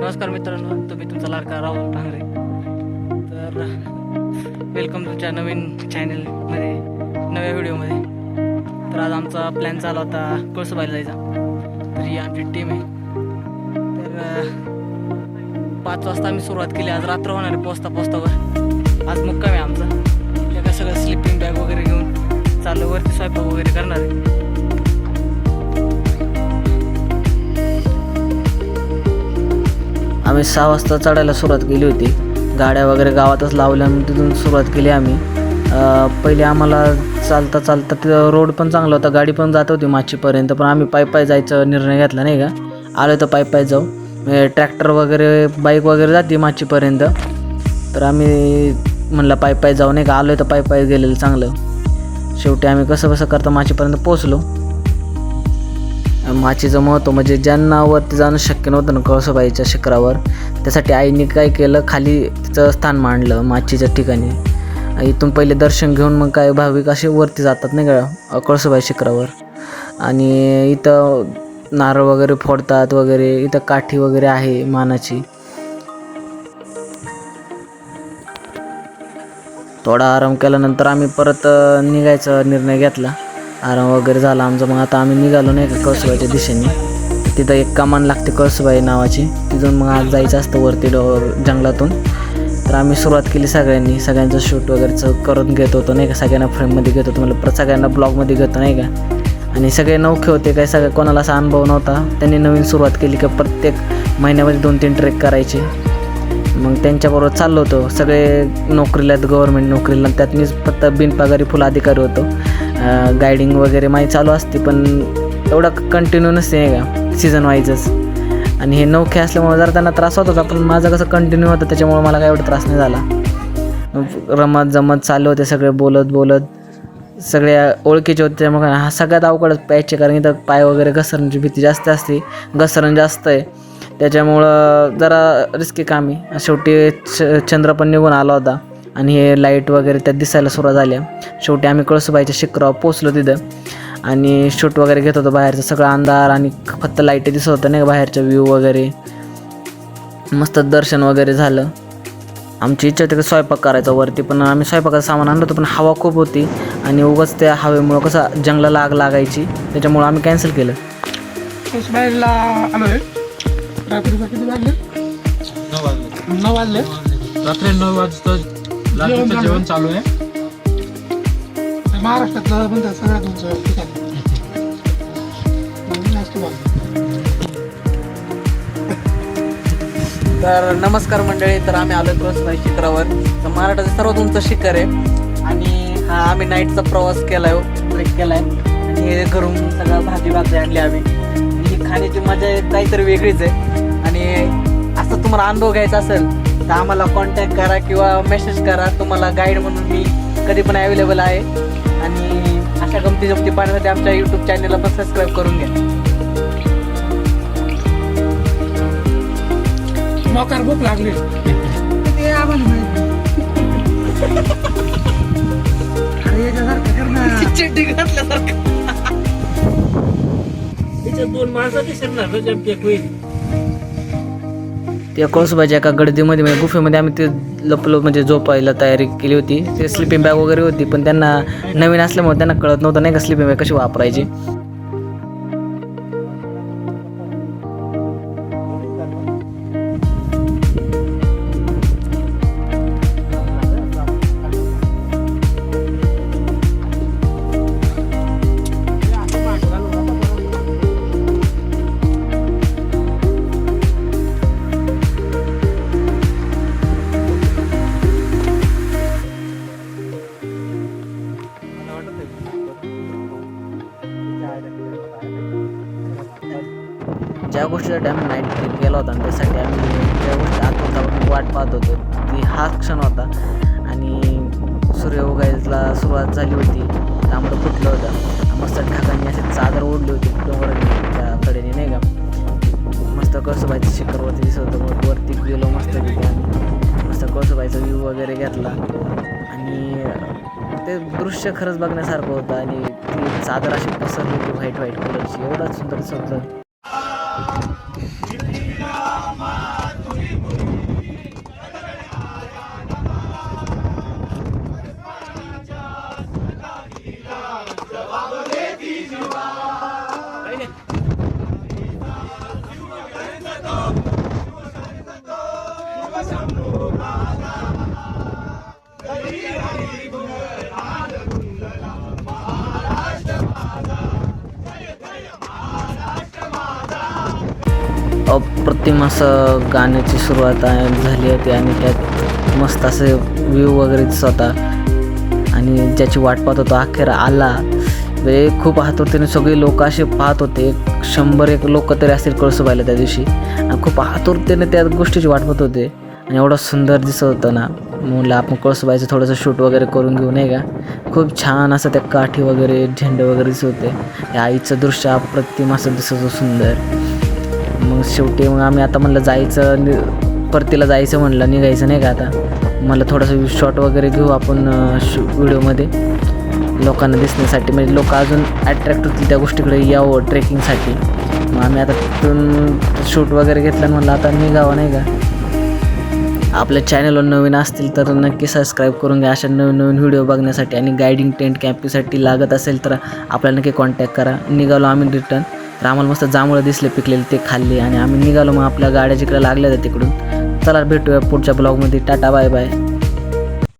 नमस्कार मित्रांनो, तुम्ही तुमचा लाडका राहुल भांगरे. तर वेलकम तुमच्या नवीन चॅनलमध्ये, नव्या व्हिडिओमध्ये. तर आज आमचा प्लॅन चालू होता कळसूबाईला जायचा. तर ही आमची टीम आहे. तर 5 वाजता आम्ही सुरुवात केली. आज रात्र होणार आहे पोचता आज मुक्काम आहे आमचा. त्या सगळं स्लिपिंग बॅग वगैरे घेऊन चालू वरती स्वयंपाक वगैरे करणार आहे. आम्ही 6 वाजता चढायला सुरुवात केली होती. गाड्या वगैरे गावातच लावल्या, तिथून सुरुवात केली आम्ही. पहिले आम्हाला चालता तिथं रोड पण चांगला होता, गाडी पण जात होती माचीपर्यंत, पण आम्ही पायी जायचा निर्णय घेतला नाही का. आलो तर पायी जाऊ, ट्रॅक्टर वगैरे बाईक वगैरे जाते माचीपर्यंत, तर आम्ही म्हणलं पायी जाऊ नाही का. आलो तर पायी गेलेलं चांगलं. शेवटी आम्ही कसं करता माचीपर्यंत पोचलो. माचीचं महत्त्व म्हणजे ज्यांना वरती जाणं शक्य नव्हतं ना कळसूबाईच्या शिखरावर, त्यासाठी आईने काय केलं, खाली तिचं स्थान मांडलं माचीच्या ठिकाणी. इथून पहिले दर्शन घेऊन मग काय भाविक असे वरती जातात नाही का कळसूबाई शिखरावर. आणि इथं नारळ वगैरे फोडतात वगैरे. इथं काठी वगैरे आहे मानाची. थोडा आराम केल्यानंतर आम्ही परत निघायचा निर्णय घेतला. आराम वगैरे झाला आमचा. मग आता आम्ही निघालो नाही का कळसूबाईच्या दिशेने. तिथं एक कमान लागते कळसूबाई नावाची, तिथून मग आज जायचं असतं वरती जंगलातून. तर आम्ही सुरुवात केली सगळ्यांचं शूट वगैरे करून घेत होतो नाही का. सगळ्यांना फ्रेममध्ये घेत होतो, मला सगळ्यांना ब्लॉगमध्ये घेतो नाही का. आणि सगळे नौखे होते, काही सगळं कोणाला असा अनुभव नव्हता. त्यांनी नवीन सुरुवात केली की प्रत्येक महिन्यामध्ये 2-3 ट्रेक करायचे. मग त्यांच्याबरोबर चाललो होतो. सगळे नोकरीला आहेत, गव्हर्नमेंट नोकरीला. त्यात मीच फक्त बिनपगारी फुल अधिकारी होतो. गायडिंग वगैरे माहिती चालू असते, पण एवढं कंटिन्यू नसते नाही का, सीझन वाईजच. आणि हे नौखे असल्यामुळे जरा त्यांना त्रास होतोच, पण माझं कसं कंटिन्यू होतं त्याच्यामुळे मला काय एवढा त्रास नाही झाला. रमत जमत चालले होते सगळे, बोलत सगळ्या ओळखीचे होते. त्यामुळे हा सगळ्यात अवघडच प्यायचे, कारण इथं पाय वगैरे घसरण्याची भीती जास्त असते, घसरण जास्त आहे, त्याच्यामुळं जरा रिस्की काम आहे. शेवटी चंद्र पण निघून आला होता आणि हे लाईट वगैरे त्यात दिसायला सुरुवात झाल्या. शेवटी आम्ही कळसूबाईच्या शिखरावर पोचलो तिथं आणि शूट वगैरे घेत होतो. बाहेरचं सगळं अंधार आणि फक्त लाईट दिसत होतं नाही का, बाहेरच्या व्ह्यू वगैरे. मस्त दर्शन वगैरे झालं. आमची इच्छा होती की स्वयंपाक करायचा वरती, पण आम्ही स्वयंपाकाचं सामान आणलं होतं, पण हवा खूप होती आणि उगाच त्या हवेमुळं कसं जंगलाला आग लागायची, त्याच्यामुळं आम्ही कॅन्सल केलं. कळसूबाईला आलो आहे. रात्रीचं किती वाजले? 9 वाजले. रात्री 9 वाजता रात्रीचं जेवण चालू आहे. महाराष्ट्रातलं म्हणजे सगळ्यात उंच ठिकाण. तर नमस्कार मंडळी. तर आम्ही आलो कळसूबाई शिखरावर. तर महाराष्ट्राचं सर्वात उंच शिखर आहे आणि हा आम्ही नाईटचा प्रवास केला आहे, ट्रेक केला आहे. आणि हे घरून सगळं भाजी आणली आम्ही. ही खाण्याची मजा काहीतरी वेगळीच आहे. आणि असं तुम्हाला अनुभव घ्यायचा असेल तर आम्हाला कॉन्टॅक्ट करा किंवा मेसेज करा. तुम्हाला गाईड म्हणून मी कधी पण अवेलेबल आहे. आणि अशा गमती पाहण्यासाठी आमच्या यूट्यूब चॅनलला पण सबस्क्राईब करून घ्या. मोकार भूक लागली ते आम्हाला चिड्डी घातल्यासारखं. दोन माणसं दिसणार ना जमतेक होईल. त्या कळसूबाईच्या एका गर्दीमध्ये म्हणजे गुफेमध्ये आम्ही ते लपलो, म्हणजे झोपायला तयारी केली होती. ते स्लिपिंग बॅग वगैरे होती, पण त्यांना नवीन असल्यामुळे त्यांना कळत नव्हतं नाही का स्लिपिंग बॅग कशी वापरायची. ज्या गोष्टीचा डॅम नाईट ट्रिप गेला होता आणि त्यासाठी आम्ही ज्या गोष्टी आतून वाट पाहत होतो ती हा क्षण होता. आणि सूर्य उगायला सुरुवात झाली होती, तांबडं फुटलं होतं, मस्त ढगांनी अशी चादर ओढली होती डोंगराच्या कडेने नाही का. मस्त कळसूबाईचं शिखरवरती दिसत होतं. मग वरती गेलो मस्त तिथे, मस्त कळसूबाईचा व्ह्यू वगैरे घेतला. आणि ते दृश्य खरंच बघण्यासारखं होतं. आणि ती चादर अशी पसरली होती व्हाईट कलरची, एवढा सुंदर दिसत होतं. अप्रतिम असं गाण्याची सुरुवात झाली होती आणि त्यात मस्त असे व्ह्यू वगैरे दिसत होता आणि ज्याची वाट पाहत होतो अखेर आला. म्हणजे खूप आतुरतेने सगळे लोक असे पाहत होते. 100 लोक तरी असतील कळसूबाईला त्या दिवशी आणि खूप आतुरतेने त्या गोष्टीची वाट पाहत होते आणि एवढं सुंदर दिसत होतं ना. म्हणलं आपण कळसूबाईचं थोडंसं शूट वगैरे करून घेऊ नाही का. खूप छान असं त्या काठी वगैरे झेंडे वगैरे दिसत होते. त्या आईचं दृश्य अप्रतिम असं दिसत होतं सुंदर. मग शेवटी मग आम्ही आता म्हणलं जायचं परतीला जायचं म्हणलं निघायचं नाही का. आता मला थोडंसं शॉट वगैरे घेऊ आपण व्हिडिओमध्ये लोकांना दिसण्यासाठी, म्हणजे लोक अजून अट्रॅक्ट होतील त्या गोष्टीकडे यावं ट्रेकिंगसाठी. मग आम्ही आता तिथून शूट वगैरे घेतलं म्हणलं आता निघावं नाही का. आपल्या चॅनलवर नवीन असतील तर नक्की सबस्क्राईब करून घ्या अशा नवीन व्हिडिओ बघण्यासाठी. आणि गायडिंग टेंट कॅम्पिंगसाठी लागत असेल तर आपल्याला नक्की कॉन्टॅक्ट करा. निघालो आम्ही रिटर्न. तर आम्हाला मस्त जांभळं दिसले पिकलेले ते खाल्ले आणि आम्ही निघालो. मग आपल्या गाड्या जिकडे लागल्या होत्या तिकडून. चला भेटूया पुढच्या ब्लॉगमध्ये. Ta-ta bye bye.